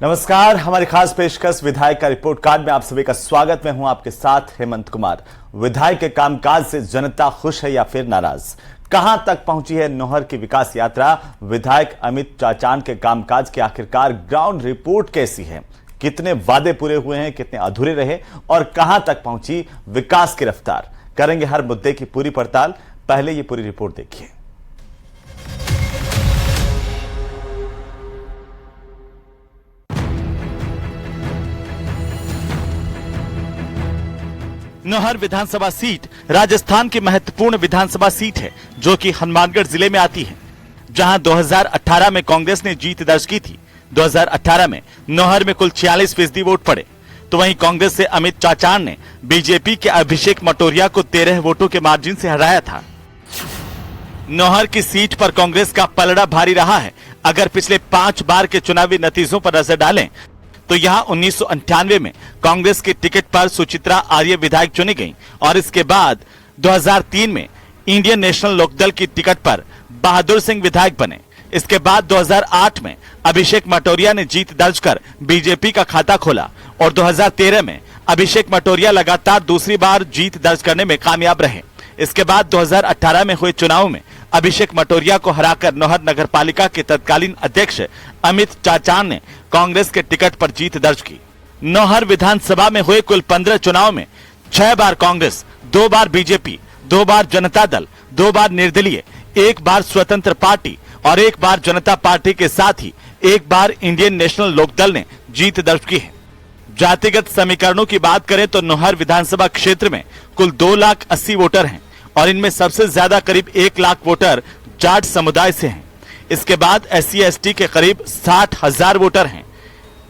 नमस्कार, हमारी खास पेशकश विधायक का रिपोर्ट कार्ड में आप सभी का स्वागत। मैं हूं आपके साथ हेमंत कुमार। विधायक के कामकाज से जनता खुश है या फिर नाराज? कहां तक पहुंची है नौहर की विकास यात्रा? विधायक अमित चाचान के कामकाज की आखिरकार ग्राउंड रिपोर्ट कैसी है? कितने वादे पूरे हुए हैं, कितने अधूरे रहे और कहां तक पहुंची विकास की रफ्तार? करेंगे हर मुद्दे की पूरी पड़ताल। पहले ये पूरी रिपोर्ट देखिए। नौहर विधानसभा सीट राजस्थान की महत्वपूर्ण विधानसभा सीट है, जो कि हनुमानगढ़ जिले में आती है, जहां 2018 में कांग्रेस ने जीत दर्ज की थी। 2018 में नौहर में कुल 46% वोट पड़े, तो वहीं कांग्रेस से अमित चाचान ने बीजेपी के अभिषेक मटोरिया को 13 वोटों के मार्जिन से हराया था। नौहर की सीट पर कांग्रेस का पलड़ा भारी रहा है। अगर पिछले 5 बार के चुनावी नतीजों पर नजर डालें तो यहाँ 1998 में कांग्रेस के टिकट पर सुचित्रा आर्य विधायक चुनी गई और इसके बाद 2003 में इंडियन नेशनल लोकदल की टिकट पर बहादुर सिंह विधायक बने। इसके बाद 2008 में अभिषेक मटोरिया ने जीत दर्ज कर बीजेपी का खाता खोला और 2013 में अभिषेक मटोरिया लगातार दूसरी बार जीत दर्ज करने में कामयाब रहे। इसके बाद 2018 में हुए चुनाव में अभिषेक मटोरिया को हराकर नौहर नगर पालिका के तत्कालीन अध्यक्ष अमित चाचान ने कांग्रेस के टिकट पर जीत दर्ज की। नौहर विधानसभा में हुए कुल 15 चुनाव में 6 बार कांग्रेस, 2 बार बीजेपी, 2 बार जनता दल, 2 बार निर्दलीय, 1 बार स्वतंत्र पार्टी और 1 बार जनता पार्टी के साथ ही 1 बार इंडियन नेशनल लोकदल ने जीत दर्ज की है। जातिगत समीकरणों की बात करें तो नौहर विधानसभा क्षेत्र में कुल 2,80,000 वोटर हैं और इनमें सबसे ज्यादा करीब 1,00,000 वोटर जाट समुदाय से हैं। इसके बाद SC/ST के करीब 60,000 वोटर हैं,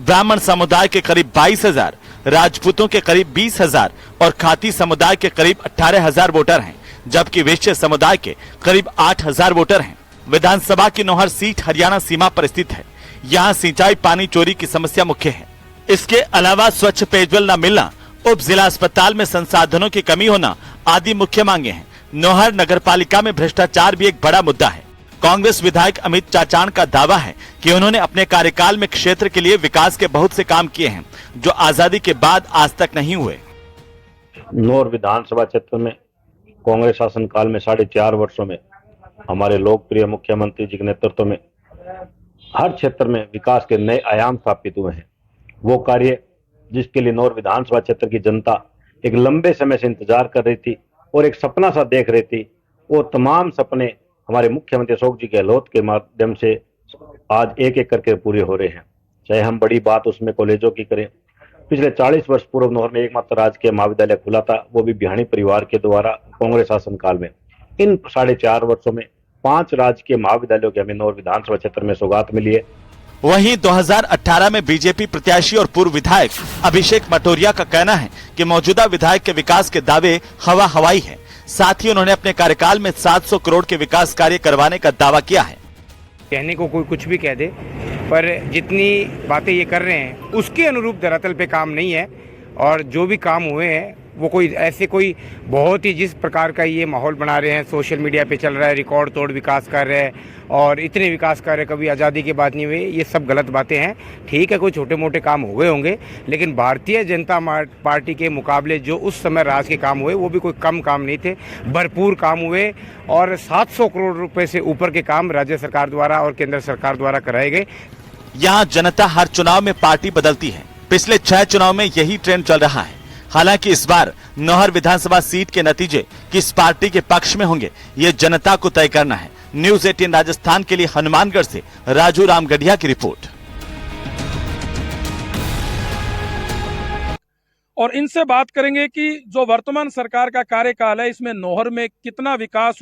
ब्राह्मण समुदाय के करीब 22,000, राजपूतों के करीब 20,000 और खाती समुदाय के करीब 18,000 वोटर हैं, जबकि वैश्य समुदाय के करीब 8,000 वोटर हैं। विधानसभा की नौहर सीट हरियाणा सीमा पर स्थित है। यहाँ सिंचाई पानी चोरी की समस्या मुख्य है। इसके अलावा स्वच्छ पेयजल न मिलना, उप जिला अस्पताल में संसाधनों की कमी होना आदि मुख्य मांगे हैं। नौहर नगर पालिका में भ्रष्टाचार भी एक बड़ा मुद्दा है। कांग्रेस विधायक अमित चाचान का दावा है कि उन्होंने अपने कार्यकाल में क्षेत्र के लिए विकास के बहुत से काम किए हैं, जो आजादी के बाद आज तक नहीं हुए। नौहर विधानसभा क्षेत्र में कांग्रेस शासनकाल में 4.5 वर्षों में हमारे लोकप्रिय मुख्यमंत्री जी के नेतृत्व में हर क्षेत्र में विकास के नए आयाम स्थापित हुए हैं। वो कार्य जिसके लिए नौहर विधानसभा क्षेत्र की जनता एक लंबे समय से इंतजार कर रही थी और एक सपना सा देख रही थी, वो तमाम सपने हमारे मुख्यमंत्री अशोक जी गहलोत के माध्यम से आज एक एक करके पूरे हो रहे हैं। चाहे हम बड़ी बात उसमें कॉलेजों की करें, पिछले 40 वर्ष पूर्व नौहर में एकमात्र राजकीय महाविद्यालय खुला था, वो भी बिहाणी परिवार के द्वारा कांग्रेस शासनकाल में। इन 4.5 वर्षों में 5 राजकीय महाविद्यालयों की हमें नौहर विधानसभा क्षेत्र में सौगात मिली है। वहीं 2018 में बीजेपी प्रत्याशी और पूर्व विधायक अभिषेक मटोरिया का कहना है कि मौजूदा विधायक के विकास के दावे हवा हवाई है। साथ ही उन्होंने अपने कार्यकाल में 700 करोड़ के विकास कार्य करवाने का दावा किया है। कहने को कोई कुछ भी कह दे, पर जितनी बातें ये कर रहे हैं उसके अनुरूप धरातल पे काम नहीं है। और जो भी काम हुए हैं वो कोई बहुत ही जिस प्रकार का ये माहौल बना रहे हैं, सोशल मीडिया पे चल रहा है, रिकॉर्ड तोड़ विकास कर रहे हैं और इतने विकास कार्य कभी आज़ादी के बाद नहीं हुए, ये सब गलत बातें हैं। ठीक है, कोई छोटे मोटे काम हुए होंगे, लेकिन भारतीय जनता पार्टी के मुकाबले जो उस समय राज के काम हुए वो भी कोई कम काम नहीं थे, भरपूर काम हुए। और 700 करोड़ रुपए से ऊपर के काम राज्य सरकार द्वारा और केंद्र सरकार द्वारा कराए गए। यहाँ जनता हर चुनाव में पार्टी बदलती है। पिछले 6 चुनाव में यही ट्रेंड चल रहा है। हालांकि इस बार नौहर विधानसभा सीट के नतीजे किस पार्टी के पक्ष में होंगे, ये जनता को तय करना है। न्यूज़ 18 राजस्थान के लिए हनुमानगढ़ से राजू रामगढ़िया की रिपोर्ट। और इनसे बात करेंगे कि जो वर्तमान सरकार का कार्यकाल है, इसमें नौहर में कितना विकास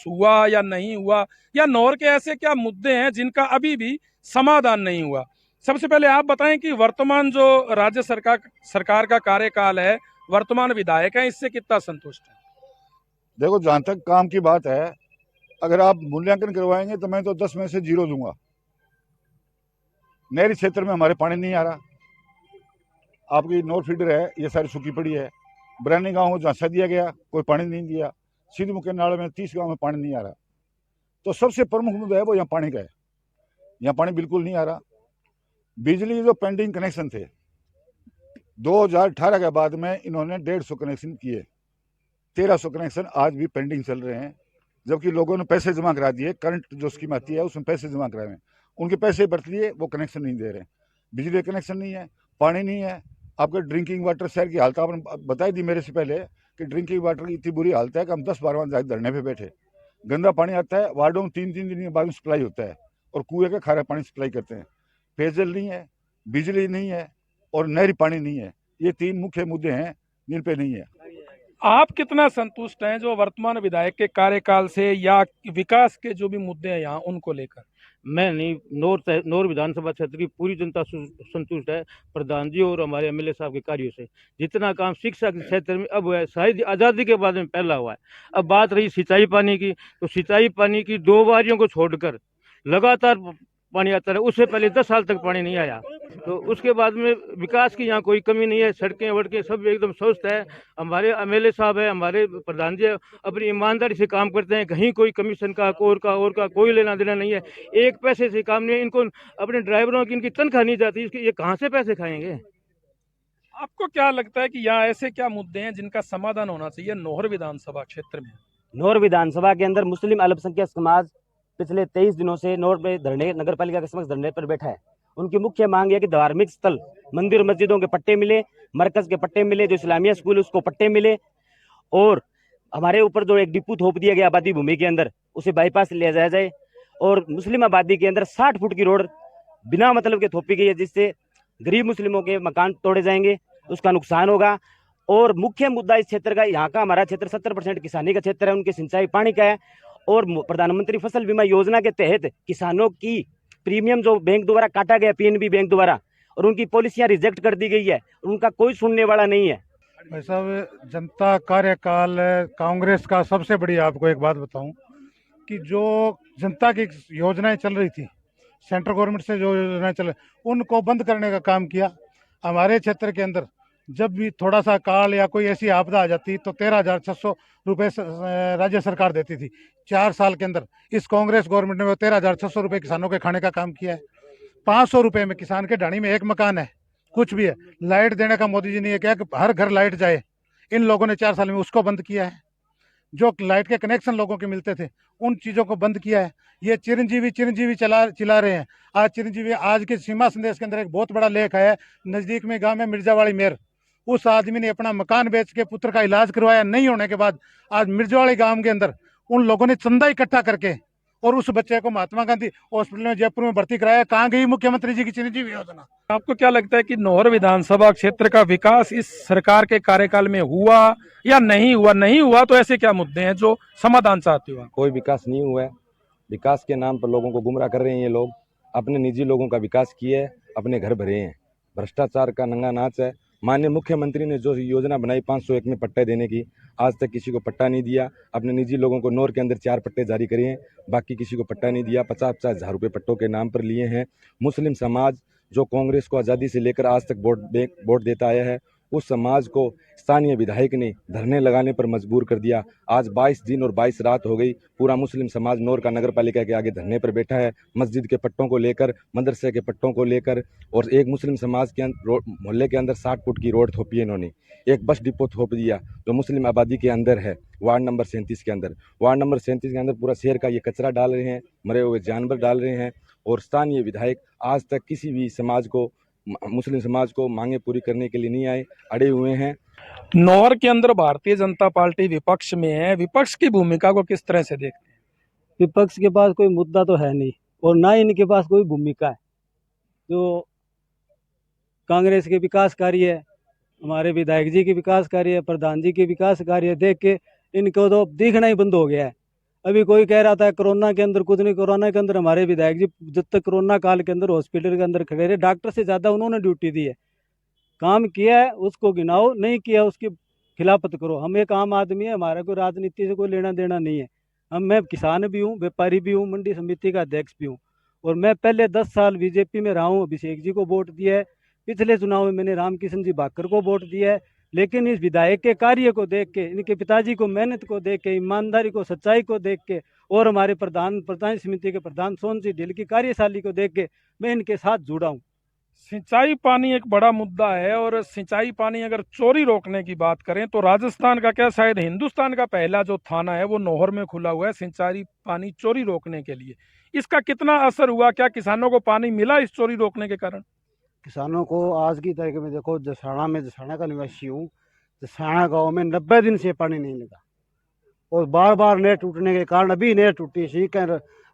हुआ या नहीं हुआ, या नौहर के ऐसे क्या मुद्दे हैं जिनका अभी भी समाधान नहीं हुआ। सबसे पहले आप बताएं कि वर्तमान जो राज्य सरकार का कार्यकाल है, वर्तमान विधायक है, इससे कितना संतुष्ट है? देखो, जहां तक काम की बात है, अगर आप मूल्यांकन करवाएंगे तो मैं तो 10 में से 0 दूंगा। नहरी क्षेत्र में हमारे पानी नहीं आ रहा। आपकी नॉर्थ फीडर है, ये सारी सूखी पड़ी है। बरानी गांव को झांसा दिया गया, कोई पानी नहीं दिया। सीध मुख्य नाले में 30 गांव में पानी नहीं आ रहा। तो सबसे प्रमुख मुद्दा है वो यहाँ पानी का है। यहाँ पानी बिल्कुल नहीं आ रहा। बिजली जो पेंडिंग कनेक्शन थे 2018 के बाद में इन्होंने 150 कनेक्शन किए, 1300 कनेक्शन आज भी पेंडिंग चल रहे हैं, जबकि लोगों ने पैसे जमा करा दिए। करंट जो स्कीम आती है उसमें पैसे जमा कराए हैं, उनके पैसे बरत लिए, वो कनेक्शन नहीं दे रहे। बिजली कनेक्शन नहीं है, पानी नहीं है। आपके ड्रिंकिंग वाटर शहर की हालत आपने बताई दी मेरे से पहले कि ड्रिंकिंग वाटर की इतनी बुरी हालत है कि हम 10-12 जाके धरने पे बैठे। गंदा पानी आता है, वार्डों में 3-3 दिन के बाद सप्लाई होता है और कुएं का खारा पानी सप्लाई करते हैं। पेयजल नहीं है, बिजली नहीं है और नहरी पानी नहीं है। ये 3 मुख्य मुद्दे हैं जिन पे नहीं है। आप कितना संतुष्ट हैं जो वर्तमान विधायक के कार्यकाल से या विकास के जो भी मुद्दे हैं यहाँ उनको लेकर? मैं नहीं, नौर विधानसभा क्षेत्र की पूरी जनता संतुष्ट है प्रधान जी और हमारे एमएलए साहब के कार्यों से। जितना काम शिक्षा के क्षेत्र में अब हुआ है, शायद आज़ादी के बाद में पहला हुआ है। अब बात रही सिंचाई पानी की, तो सिंचाई पानी की 2 बारियों को छोड़कर लगातार पानी आता है। उससे पहले 10 साल तक पानी नहीं आया। तो उसके बाद में विकास की यहाँ कोई कमी नहीं है। सड़कें वड़कें सब एकदम स्वस्थ है। हमारे एमएलए साहब है, हमारे प्रधान जी अपनी ईमानदारी से काम करते हैं। कहीं कोई कमीशन का और का कोई लेना देना नहीं है। 1 पैसे से काम नहीं है। इनको अपने ड्राइवरों की इनकी तनख्वाह नहीं जाती, इसकी ये कहाँ से पैसे खाएंगे? आपको क्या लगता है कि यहाँ ऐसे क्या मुद्दे हैं जिनका समाधान होना चाहिए नौहर विधानसभा क्षेत्र में? नौर विधानसभा के अंदर मुस्लिम अल्पसंख्यक समाज पिछले 23 दिनों से नौर में धरने, नगर पालिका के समक्ष धरने पर बैठा है। उनकी मुख्य मांग है कि धार्मिक स्थल, मंदिर मस्जिदों के पट्टे मिले, मरकज के पट्टे मिले, जो इस्लामिया स्कूल उसको पट्टे मिले, और हमारे ऊपर जो एक डिपो थोप दिया गया आबादी भूमि के अंदर उसे बाईपास ले जाया जाए। और मुस्लिम आबादी के अंदर 60 फुट की रोड बिना मतलब के थोपी गई है, जिससे गरीब मुस्लिमों के मकान तोड़े जाएंगे, उसका नुकसान होगा। और मुख्य मुद्दा इस क्षेत्र का, यहाँ का हमारा क्षेत्र 70% किसानी का क्षेत्र है, उनके सिंचाई पानी का है। और प्रधानमंत्री फसल बीमा योजना के तहत किसानों की प्रीमियम जो बैंक द्वारा काटा गया, पीएनबी बैंक द्वारा, और उनकी पॉलिसियां रिजेक्ट कर दी गई है, उनका कोई सुनने वाला नहीं है। भाई साहब, जनता कार्यकाल कांग्रेस का सबसे बड़ी, आपको एक बात बताऊं कि जो जनता की योजनाएं चल रही थी, सेंट्रल गवर्नमेंट से जो योजनाएं चल रही, उनको बंद करने का काम किया। हमारे क्षेत्र के अंदर जब भी थोड़ा सा काल या कोई ऐसी आपदा आ जाती तो 13,600 रुपये राज्य सरकार देती थी। 4 साल के अंदर इस कांग्रेस गवर्नमेंट ने वो 13,600 रुपये किसानों के खाने का काम किया है। 500 रुपये में किसान के ढाणी में 1 मकान है, कुछ भी है। लाइट देने का मोदी जी ने यह किया कि हर घर लाइट जाए, इन लोगों ने 4 साल में उसको बंद किया है। जो लाइट के कनेक्शन लोगों के मिलते थे, उन चीज़ों को बंद किया है। ये चिरंजीवी चिला रहे हैं। आज चिरंजीवी, आज के सीमा संदेश के अंदर एक बहुत बड़ा लेख है, नज़दीक में गाँव में मिर्जावाड़ी मेयर, उस आदमी ने अपना मकान बेच के पुत्र का इलाज करवाया, नहीं होने के बाद आज मिर्जावाड़ी गांव के अंदर उन लोगों ने चंदा इकट्ठा करके और उस बच्चे को महात्मा गांधी हॉस्पिटल में जयपुर में भर्ती कराया। कहाँ गई मुख्यमंत्री जी की चिरंजीवी योजना? आपको क्या लगता है कि नौहर विधानसभा क्षेत्र का विकास इस सरकार के कार्यकाल में हुआ या नहीं हुआ? नहीं हुआ तो ऐसे क्या मुद्दे हैं जो समाधान चाहते हो? कोई विकास नहीं हुआ है। विकास के नाम पर लोगों को गुमराह कर रहे हैं ये लोग। अपने निजी लोगों का विकास किए, अपने घर भरे हैं। भ्रष्टाचार का नंगा नाच है। माननीय मुख्यमंत्री ने जो योजना बनाई 501 में पट्टे देने की, आज तक किसी को पट्टा नहीं दिया। अपने निजी लोगों को नौर के अंदर 4 पट्टे जारी करे हैं, बाकी किसी को पट्टा नहीं दिया। 50-50 हज़ार रुपये पट्टों के नाम पर लिए हैं। मुस्लिम समाज जो कांग्रेस को आज़ादी से लेकर आज तक वोट देता आया है, उस समाज को स्थानीय विधायक ने धरने लगाने पर मजबूर कर दिया। आज 22 दिन और 22 रात हो गई, पूरा मुस्लिम समाज नौर का नगर पालिका के आगे धरने पर बैठा है, मस्जिद के पट्टों को लेकर, मदरसे के पट्टों को लेकर। और एक मुस्लिम समाज के मोहल्ले के अंदर 60 फुट की रोड थोपी है इन्होंने। एक बस डिपो थोप दिया जो मुस्लिम आबादी के अंदर है, वार्ड नंबर 37 के अंदर। वार्ड नंबर 37 के अंदर पूरा शहर का ये कचरा डाल रहे हैं, मरे हुए जानवर डाल रहे हैं। और स्थानीय विधायक आज तक किसी भी समाज को, मुस्लिम समाज को मांगे पूरी करने के लिए नहीं आए, अड़े हुए हैं। नौहर के अंदर भारतीय जनता पार्टी विपक्ष में है, विपक्ष की भूमिका को किस तरह से देखते हैं? विपक्ष के पास कोई मुद्दा तो है नहीं और ना ही इनके पास कोई भूमिका है। जो कांग्रेस के विकास कार्य है, हमारे विधायक जी के विकास कार्य है, प्रधान जी के विकास कार्य देख के इनको तो दिखना ही बंद हो गया है। अभी कोई कह रहा था कोरोना के अंदर कुछ नहीं, कोरोना के अंदर हमारे विधायक जी जब तक कोरोना काल के अंदर हॉस्पिटल के अंदर खड़े रहे, डॉक्टर से ज़्यादा उन्होंने ड्यूटी दी है। काम किया है उसको गिनाओ, नहीं किया उसकी खिलाफत करो। हम एक आम आदमी है, हमारा कोई राजनीति से कोई लेना देना नहीं है। मैं किसान भी हूँ, व्यापारी भी हूँ, मंडी समिति का अध्यक्ष भी हूँ। और मैं पहले 10 साल बीजेपी में रहा हूँ, अभिषेक जी को वोट दिया है। पिछले चुनाव में मैंने रामकिशन जी भाकर को वोट दिया है। लेकिन इस विधायक के कार्य को देख के, इनके पिताजी को मेहनत को देख के, ईमानदारी को, सच्चाई को देख के, और हमारे प्रधान समिति के प्रधान सोन सिंह ढिल की कार्यशैली को देख के मैं इनके साथ जुड़ा हूँ। सिंचाई पानी एक बड़ा मुद्दा है और सिंचाई पानी अगर चोरी रोकने की बात करें तो राजस्थान का क्या शायद हिंदुस्तान का पहला जो थाना है वो नौहर में खुला हुआ है सिंचाई पानी चोरी रोकने के लिए। इसका कितना असर हुआ, क्या किसानों को पानी मिला इस चोरी रोकने के कारण? किसानों को आज की तारीख में देखो, जसाना का निवासी हूँ। जसाना गांव में 90 दिन से पानी नहीं लगा और बार बार नहर टूटने के कारण अभी नहर टूटी सी।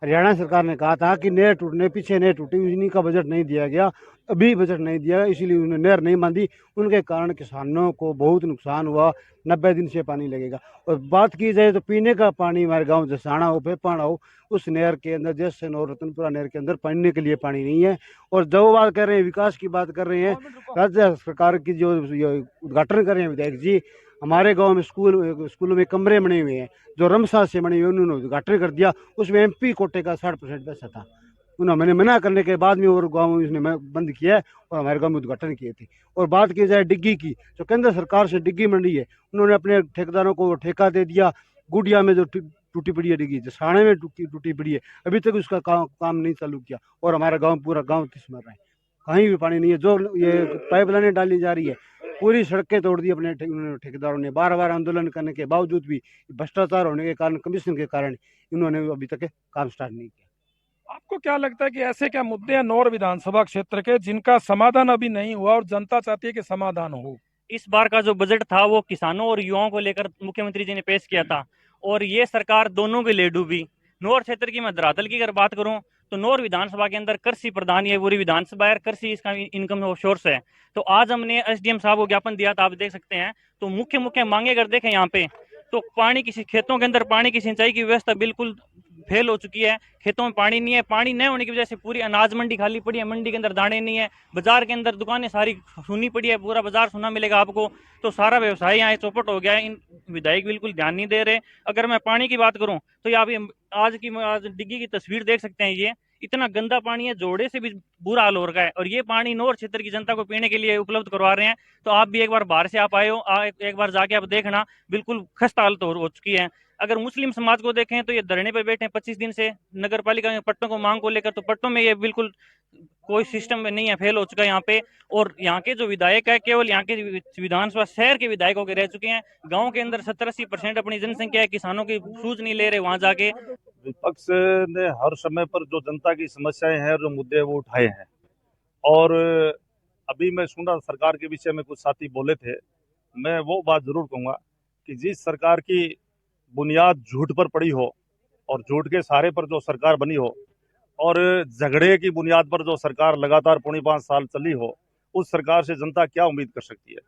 हरियाणा सरकार ने कहा था कि नहर टूटने पीछे नहर टूटी, उन्हीं का बजट नहीं दिया गया, अभी बजट नहीं दिया, इसीलिए उन्होंने नहर नहीं बांधी। उनके कारण किसानों को बहुत नुकसान हुआ। 90 दिन से पानी लगेगा। और बात की जाए तो पीने का पानी हमारे गांव जसाना हो, पेपाना हो, उस नहर के अंदर जैसे नौ रतनपुरा नहर के अंदर पीने के लिए पानी नहीं है। और जो बात कर रहे हैं विकास की बात कर रहे हैं, राज्य सरकार की जो उद्घाटन कर रहे हैं विधायक जी, हमारे गांव में स्कूलों में कमरे बने हुए हैं जो रमसा से बने हुए, उन्होंने उद्घाटन कर दिया। उसमें एमपी कोटे का 60% पैसा था, उन्होंने मना करने के बाद में और गाँव में उसने बंद किया है और हमारे गाँव में उद्घाटन किए थे। और बात की जाए डिग्गी की, जो केंद्र सरकार से डिग्गी मंडी है, उन्होंने अपने ठेकेदारों को ठेका दे दिया। गुड़िया में जो टूटी पड़ी है डिग्गी, जसाने में टूटी पड़ी है, अभी तक उसका काम नहीं चालू किया और हमारा गाँव पूरा गाँव किस मर रहा है, कहीं भी पानी नहीं है। जो ये पाइपलाइनें डाली जा रही है, पूरी सड़कें तोड़ दी अपने ठेकेदारों ने। बार बार आंदोलन करने के बावजूद भी भ्रष्टाचार होने के कारण, कमीशन के कारण इन्होंने अभी तक काम स्टार्ट नहीं किया। आपको क्या लगता है कि ऐसे क्या मुद्दे हैं नौर विधानसभा क्षेत्र के जिनका समाधान अभी नहीं हुआ और जनता चाहती है कि समाधान हो? इस बार का जो बजट था वो किसानों और युवाओं को लेकर मुख्यमंत्री जी ने पेश किया था और ये सरकार दोनों के लिए डूबी। नौर क्षेत्र की मैं धरातल की अगर बात करूं तो नौर विधानसभा के अंदर कृषि प्रधान ये पूरी विधानसभा है, कृषि इसका इनकम सोर्स है। तो आज हमने एसडीएम साहब को ज्ञापन दिया था, आप देख सकते हैं। तो मुख्य मांगे अगर देखें यहाँ पे तो पानी की, खेतों के अंदर पानी की सिंचाई की व्यवस्था बिल्कुल फेल हो चुकी है। खेतों में पानी नहीं है, पानी न होने की वजह से पूरी अनाज मंडी खाली पड़ी है, मंडी के अंदर दाने नहीं है, बाजार के अंदर दुकानें सारी सुनी पड़ी है, पूरा बाजार सुना मिलेगा आपको। तो सारा व्यवसाय यहाँ चौपट हो गया है। इन विधायक बिल्कुल ध्यान नहीं दे रहे। अगर मैं पानी की बात करूं तो ये आप आज डिग्गी की तस्वीर देख सकते हैं। ये इतना गंदा पानी है, जोड़े से भी बुरा हाल हो रखा है और ये पानी नौर क्षेत्र की जनता को पीने के लिए उपलब्ध करवा रहे हैं। तो आप भी एक बार बाहर से आप आए हो, एक बार जाके आप देखना, बिल्कुल खस्ता हालत हो चुकी है। अगर मुस्लिम समाज को देखें तो ये धरने पे बैठे हैं 25 दिन से नगर पालिका में पट्टों को मांग को लेकर। तो पट्टों में ये बिल्कुल कोई सिस्टम में नहीं है, फेल हो चुका है यहाँ पे। और यहाँ के जो विधायक है केवल यहाँ के विधानसभा शहर के विधायकों के रह चुके हैं। गाँव के अंदर 70-80% अपनी जनसंख्या है, किसानों की सूझ नहीं ले रहे वहां जाके। विपक्ष ने हर समय पर जो जनता की समस्याएं हैं, जो मुद्दे वो उठाए हैं। और अभी मैं सुना सरकार के विषय में कुछ साथी बोले थे, मैं वो बात जरूर कहूँगा कि जिस सरकार की बुनियाद झूठ पर पड़ी हो और झूठ के सहारे पर जो सरकार बनी हो और झगड़े की बुनियाद पर जो सरकार लगातार 4.5 साल चली हो, उस सरकार से जनता क्या उम्मीद कर सकती है।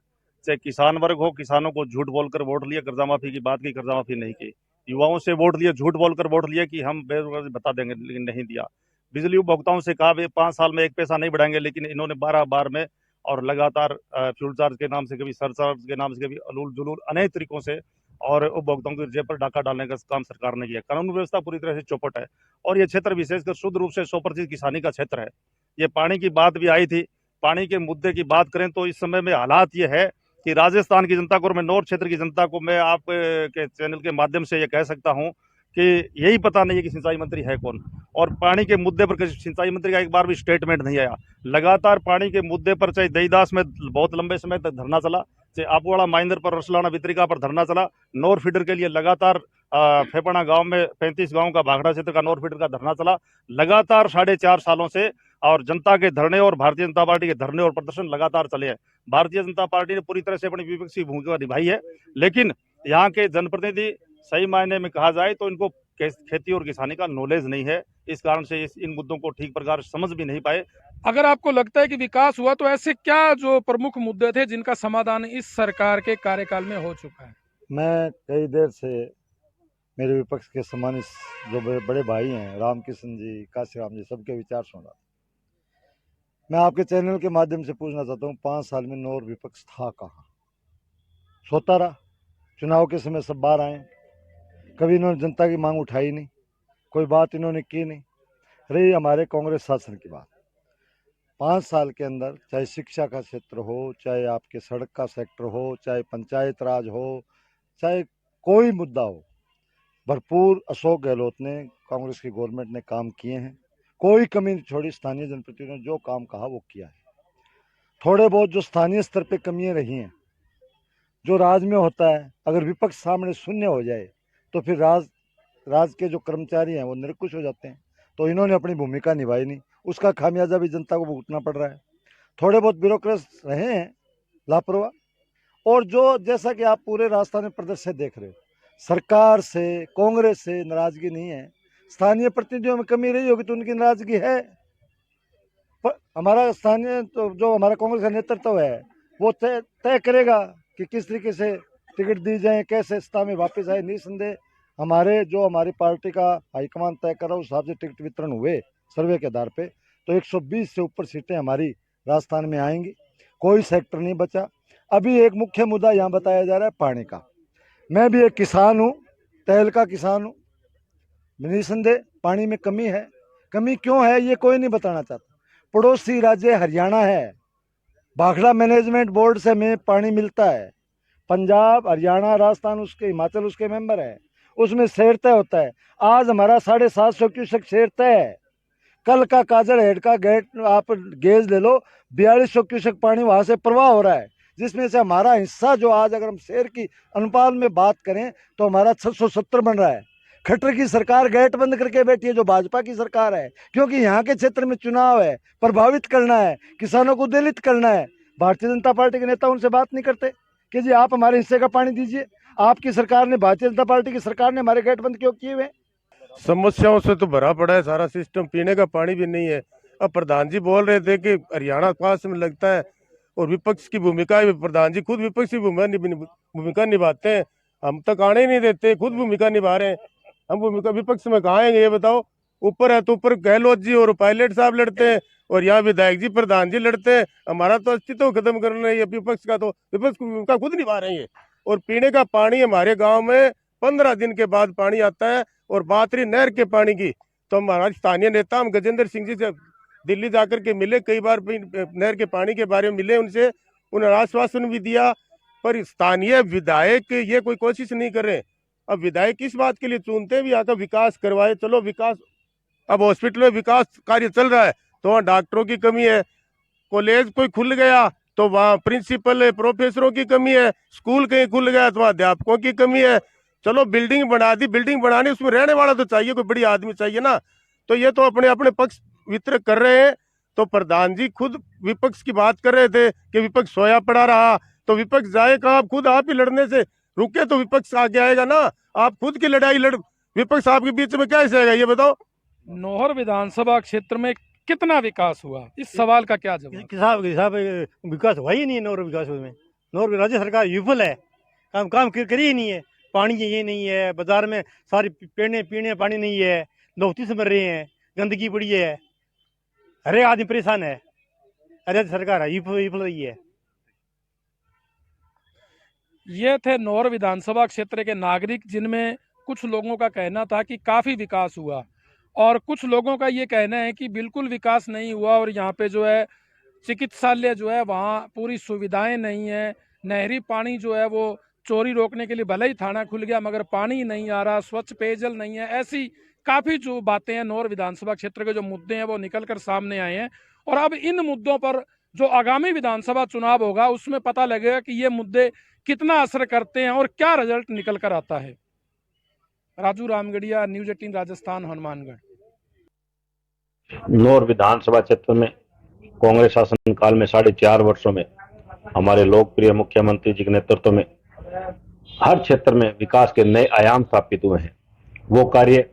चाहे किसान वर्ग हो, किसानों को झूठ बोलकर वोट लिया, कर्जा माफी की बात की, कर्जा माफी नहीं की। युवाओं से वोट लिए, झूठ बोलकर वोट लिया कि हम बेरोजगारी बता देंगे, लेकिन नहीं दिया। बिजली उपभोक्ताओं से कहा 5 साल में 1 पैसा नहीं बढ़ाएंगे, लेकिन इन्होंने 12 बार में और लगातार फ्यूल चार्ज के नाम से, कभी सरचार्ज के नाम से, कभी अलूल जुलूल अनेक तरीकों से और उपभोक्ताओं की जेब पर डाका डालने का काम सरकार ने किया। कानून व्यवस्था पूरी तरह से चौपट है और ये क्षेत्र विशेषकर शुद्ध रूप से 100% किसानी का क्षेत्र है। ये पानी की बात भी आई थी। पानी के मुद्दे की बात करें तो इस समय में हालात ये है कि राजस्थान की जनता को और मैं नौर क्षेत्र की जनता को मैं आप के चैनल के माध्यम से ये कह सकता हूं कि यही पता नहीं है कि सिंचाई मंत्री है कौन। और पानी के मुद्दे पर सिंचाई मंत्री का एक बार भी स्टेटमेंट नहीं आया। लगातार पानी के मुद्दे पर चाहे दईदास में बहुत लंबे समय तक धरना चला, चाहे आपुवाड़ा माइंदर पर, रसलाना वितरिका पर धरना चला, नौर फीडर के लिए लगातार फेपड़ा गांव में 35 गांव का भाखड़ा क्षेत्र का नौर फीडर का धरना चला लगातार 4.5 सालों से। और जनता के धरने और भारतीय जनता पार्टी के धरने और प्रदर्शन लगातार चले हैं। भारतीय जनता पार्टी ने पूरी तरह से अपनी विपक्षी भूमिका निभाई है, लेकिन यहाँ के जनप्रतिनिधि सही मायने में कहा जाए तो इनको खेती और किसानी का नॉलेज नहीं है। इस कारण से इन मुद्दों को ठीक प्रकार समझ भी नहीं पाए। अगर आपको लगता है कि विकास हुआ तो ऐसे क्या जो प्रमुख मुद्दे थे जिनका समाधान इस सरकार के कार्यकाल में हो चुका है? मैं कई देर से मेरे विपक्ष के सम्मानित जो बड़े भाई हैं, रामकिशन जी, काशीराम जी, सबके विचार सुन रहा। मैं आपके चैनल के माध्यम से पूछना चाहता हूँ, 5 साल में नौर विपक्ष था कहाँ? सोता रहा। चुनाव के समय सब बाहर आए, कभी इन्होंने जनता की मांग उठाई नहीं, कोई बात इन्होंने की नहीं। रही हमारे कांग्रेस शासन की बात, 5 साल के अंदर चाहे शिक्षा का क्षेत्र हो, चाहे आपके सड़क का सेक्टर हो, चाहे पंचायत राज हो, चाहे कोई मुद्दा हो, भरपूर अशोक गहलोत ने, कांग्रेस की गवर्नमेंट ने काम किए हैं। कोई कमी नहीं छोड़ी। स्थानीय जनप्रतिनिधियों ने जो काम कहा वो किया है। थोड़े बहुत जो स्थानीय स्तर पे कमियां रही हैं, जो राज में होता है, अगर विपक्ष सामने शून्य हो जाए तो फिर राज के जो कर्मचारी हैं वो निरंकुश हो जाते हैं। तो इन्होंने अपनी भूमिका निभाई नहीं, उसका खामियाजा भी जनता को भुगतना पड़ रहा है। थोड़े बहुत ब्यूरोक्रेट्स रहे हैं लापरवाह, और जो जैसा कि आप पूरे राजस्थान में प्रदर्शन देख रहे हो, सरकार से कांग्रेस से नाराजगी नहीं है, स्थानीय प्रतिनिधियों में कमी रही होगी तो उनकी नाराजगी है। पर हमारा स्थानीय तो जो हमारा कांग्रेस का नेतृत्व है वो तय करेगा कि किस तरीके से टिकट दी जाए, कैसे सत्ता में वापस आए। निसंदेह हमारी पार्टी का हाईकमान तय करा उस हिसाब से टिकट वितरण हुए सर्वे के आधार पे, तो 120 से ऊपर सीटें हमारी राजस्थान में आएंगी, कोई सेक्टर नहीं बचा। अभी एक मुख्य मुद्दा यहाँ बताया जा रहा है पानी का। मैं भी एक किसान हूँ, तेल का किसान हूँ। निसंदेह पानी में कमी है, कमी क्यों है ये कोई नहीं बताना चाहता। पड़ोसी राज्य हरियाणा है, भाखड़ा मैनेजमेंट बोर्ड से हमें पानी मिलता है। पंजाब, हरियाणा, राजस्थान उसके, हिमाचल उसके मेंबर है, उसमें शेर तय होता है। आज हमारा 750 क्यूसेक शेर तय है। कल का काजर हेड का गेट आप गेज ले लो, 4200 क्यूसेक पानी वहां से प्रवाह हो रहा है, जिसमें से हमारा हिस्सा जो आज अगर हम शेर की अनुपात में बात करें तो हमारा 670 बन रहा है। खट्टर की सरकार गेट बंद करके बैठी है, जो भाजपा की सरकार है, क्योंकि यहाँ के क्षेत्र में चुनाव है, प्रभावित करना है, किसानों को दलित करना है। भारतीय जनता पार्टी के नेता उनसे बात नहीं करते कि जी आप हमारे हिस्से का पानी दीजिए। आपकी सरकार ने, भारतीय जनता पार्टी की सरकार ने हमारे गेट बंद क्यों किए हुए? समस्याओं से तो भरा पड़ा है सारा सिस्टम, पीने का पानी भी नहीं है। अब प्रधान जी बोल रहे थे कि हरियाणा पास में लगता है और विपक्ष की भूमिका है, प्रधान जी खुद विपक्ष की भूमिका निभाते हैं, हम तक आने ही नहीं देते, खुद भूमिका निभा रहे हैं। हम भूमिका विपक्ष में कहाँ आएंगे ये बताओ? ऊपर है तो ऊपर गहलोत जी और पायलट साहब लड़ते हैं, और यहाँ विधायक जी, प्रधान जी लड़ते हैं। हमारा तो अस्तित्व खत्म कर रहे हैं विपक्ष का, तो विपक्ष की भूमिका खुद निभा रहे हैं। और पीने का पानी हमारे गाँव में 15 दिन के बाद पानी आता है। और बात रही नहर के पानी की, तो हमारा स्थानीय नेता, हम गजेंद्र सिंह जी से दिल्ली जाकर के मिले, कई बार नहर के पानी के बारे में मिले उनसे, उन्होंने आश्वासन भी दिया, पर स्थानीय विधायक ये कोई कोशिश नहीं कर रहे। अब विधायक इस बात के लिए चुनते भी यहाँ का विकास करवाए, चलो विकास, अब हॉस्पिटल में विकास कार्य चल रहा है तो वहाँ डॉक्टरों की कमी है, कॉलेज कोई खुल गया तो वहाँ प्रिंसिपल प्रोफेसरों की कमी है, स्कूल कहीं खुल गया तो वहाँ अध्यापकों की कमी है। चलो बिल्डिंग बना दी, बिल्डिंग बनानी उसमें रहने वाला तो चाहिए, कोई बड़ी आदमी चाहिए ना। तो ये तो अपने अपने पक्ष वितरक कर रहे हैं। तो प्रधान जी खुद विपक्ष की बात कर रहे थे कि विपक्ष सोया पड़ा रहा, तो विपक्ष जाए कहाँ? खुद आप ही लड़ने से रुके तो विपक्ष आगे आएगा ना। आप खुद की लड़ाई लड़, विपक्ष आपके बीच में कैसे आएगा ये बताओ? नौहर विधानसभा क्षेत्र में कितना विकास हुआ, इस सवाल का क्या जवाब? विकास हुआ ही नहीं है नौहर विकास में। नौहर राज्य सरकार विफल है, काम करी ही नहीं है। पानी ये नहीं है, बाजार में सारी पीने पानी नहीं है, नौकरी से मर रहे हैं, गंदगी बढ़ी है, हर एक आदमी परेशान है। राज्य सरकार है विफल रही है। ये थे नौहर विधानसभा क्षेत्र के नागरिक, जिनमें कुछ लोगों का कहना था कि काफ़ी विकास हुआ और कुछ लोगों का ये कहना है कि बिल्कुल विकास नहीं हुआ। और यहाँ पे जो है चिकित्सालय जो है वहाँ पूरी सुविधाएं नहीं है, नहरी पानी जो है वो चोरी रोकने के लिए भले ही थाना खुल गया मगर पानी नहीं आ रहा, स्वच्छ पेयजल नहीं है, ऐसी काफ़ी जो बातें हैं नौहर विधानसभा क्षेत्र के जो मुद्दे हैं वो निकल कर सामने आए हैं। और अब इन मुद्दों पर जो आगामी विधानसभा चुनाव होगा उसमें पता लगेगा कि ये मुद्दे कितना असर करते हैं और क्या रिजल्ट निकल कर आता है। राजू रामगढ़िया, न्यूज 18 राजस्थान, हनुमानगढ़। नौहर विधानसभा क्षेत्र में कांग्रेस शासन काल में 4.5 वर्षों में हमारे लोकप्रिय मुख्यमंत्री जी के नेतृत्व में हर क्षेत्र में विकास के नए आयाम स्थापित हुए हैं। वो कार्य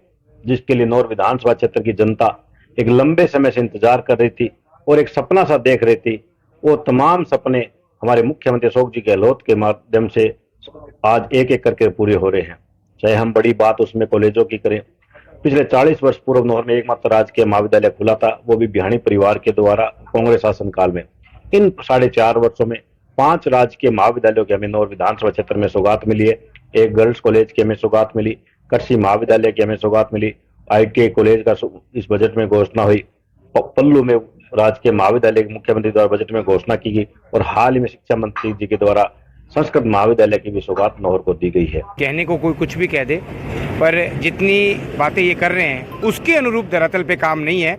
जिसके लिए नौहर विधानसभा क्षेत्र की जनता एक लंबे समय से इंतजार कर रही थी और एक सपना सा देख रही थी, वो तमाम सपने हमारे मुख्यमंत्री अशोक जी गहलोत के माध्यम से आज एक एक करके पूरे हो रहे हैं। चाहे हम बड़ी बात उसमें कॉलेजों की करें, पिछले 40 वर्ष पूर्व नौहर में एकमात्र राजकीय महाविद्यालय खुला था, वो भी बिहानी परिवार के द्वारा कांग्रेस शासन काल में। इन 4.5 वर्षों में 5 राजकीय महाविद्यालयों की हमें नौहर विधानसभा क्षेत्र में सौगात मिली है। एक गर्ल्स कॉलेज की हमें सौगात मिली, कृषि महाविद्यालय की हमें सौगात मिली, ITI कॉलेज का इस बजट में घोषणा हुई, पल्लू में राजकीय महाविद्यालय की मुख्यमंत्री द्वारा बजट में घोषणा की गई और हाल ही में शिक्षा मंत्री जी के द्वारा संस्कृत महाविद्यालय की भी सौगात नौहर को दी गई है। कहने को कोई कुछ भी कह दे, पर जितनी बातें ये कर रहे हैं उसके अनुरूप धरातल पे काम नहीं है।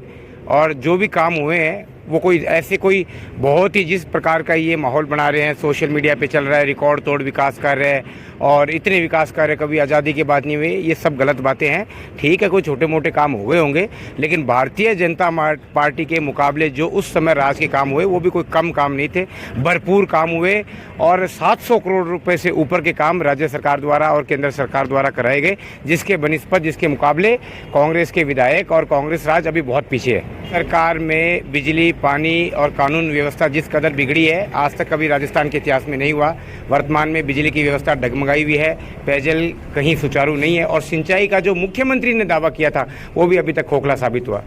और जो भी काम हुए हैं वो कोई ऐसे कोई बहुत ही जिस प्रकार का ये माहौल बना रहे हैं, सोशल मीडिया पे चल रहा है, रिकॉर्ड तोड़ विकास कर रहे हैं और इतने विकास कार्य कभी आज़ादी के बाद नहीं हुए, ये सब गलत बातें हैं। ठीक है, कोई छोटे मोटे काम हुए होंगे, लेकिन भारतीय जनता पार्टी के मुकाबले जो उस समय राज के काम हुए वो भी कोई कम काम नहीं थे, भरपूर काम हुए और 700 करोड़ रुपए से ऊपर के काम राज्य सरकार द्वारा और केंद्र सरकार द्वारा कराए गए, जिसके बनिस्पत जिसके मुकाबले कांग्रेस के विधायक और कांग्रेस राज अभी बहुत पीछे है। सरकार में बिजली, पानी और कानून व्यवस्था जिस कदर बिगड़ी है, आज तक कभी राजस्थान के इतिहास में नहीं हुआ। वर्तमान में बिजली की व्यवस्था डगमगाई हुई है, पेयजल कहीं सुचारू नहीं है और सिंचाई का जो मुख्यमंत्री ने दावा किया था वो भी अभी तक खोखला साबित हुआ।